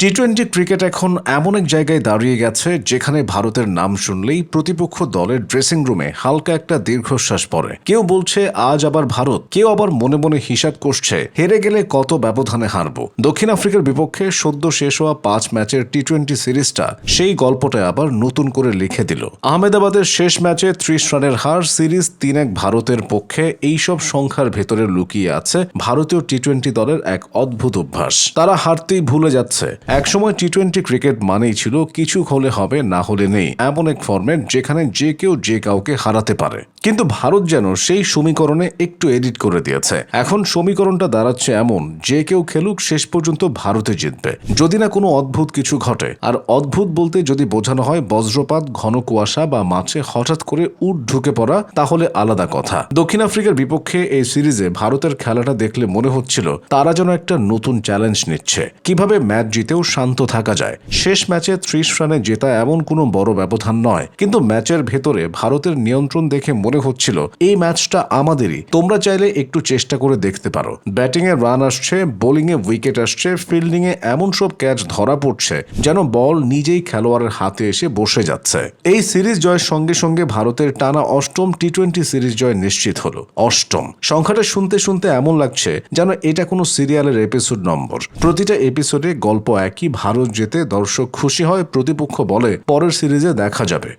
টি-20 cricket এখন এমন এক জায়গায় দাঁড়িয়ে গেছে যেখানে ভারতের নাম শুনলেই প্রতিপক্ষ দলের ড্রেসিং রুমে হালকা একটা দীর্ঘশ্বাস পড়ে। কেউ বলছে আজ আবার ভারত, কেউ আবার মনে মনে হিসাব করছে হেরে গেলে কত ব্যবধানে হারব। দক্ষিণ আফ্রিকার বিপক্ষে সদ্য শেষ হওয়া 5 ম্যাচের টি-20 সিরিজটা সেই গল্পটা আবার নতুন করে লিখে দিল। আহমেদাবাদের শেষ ম্যাচে 30 রানের হার, সিরিজ 3-1 ভারতের পক্ষে। এইসব সংখ্যার ভেতরে লুকিয়ে আছে ভারতীয় টি-20 দলের এক অদ্ভুত অভ্যাস। তারা হারতেই ভুলে যাচ্ছে। একসময় টি-20 ক্রিকেট মানেই ছিল কিছু হলে হবে, না হলে নেই, এমন এক ফরম্যাট যেখানে যে কেউ যে কাউকে হারাতে পারে। কিন্তু ভারত যেন সেই সমীকরণে একটু এডিট করে দিয়েছে। এখন সমীকরণটা দাঁড়াচ্ছে এমন, যে কেউ খেলুক শেষ পর্যন্ত ভারতে জিতবে, যদি না কোনো অদ্ভুত কিছু ঘটে। আর অদ্ভুত বলতে যদি বোঝানো হয় বজ্রপাত, ঘন কুয়াশা বা মাঠে হঠাৎ করে উট ঢুকে পড়া, তাহলে আলাদা কথা। দক্ষিণ আফ্রিকার বিপক্ষে এই সিরিজে ভারতের খেলাটা দেখলে মনে হচ্ছিল তারা যেন একটা নতুন চ্যালেঞ্জ নিচ্ছে, কিভাবে ম্যাচ জিতেও শান্ত থাকা যায়। শেষ ম্যাচে 30 রানে জেতা এমন কোনো বড় ব্যবধান নয়, কিন্তু ম্যাচের ভেতরে ভারতের নিয়ন্ত্রণ দেখে মনে হচ্ছিল এই ম্যাচটা আমাদেরই, তোমরা চাইলে একটু চেষ্টা করে দেখতে পারো। ব্যাটিংয়ে রান আসছে, বোলিংয়ে উইকেট আসছে, ফিল্ডিংয়ে এমন সব ক্যাচ ধরা পড়ছে যেন বল নিজেই খেলোয়াড়ের হাতে এসে বসে যাচ্ছে। এই সিরিজ জয়ের সঙ্গে সঙ্গে ভারতের টানা 8ম টি-20 সিরিজ জয় নিশ্চিত হলো। 8ম সংখ্যাটা শুনতে শুনতে এমন লাগছে যেন এটা কোনো সিরিয়ালের এপিসোড নম্বর। প্রতিটা এপিসোডে গল্প একই, ভারত জেতে, দর্শক খুশি হয়, প্রতিপক্ষ বলে পরের সিরিজে দেখা যাবে।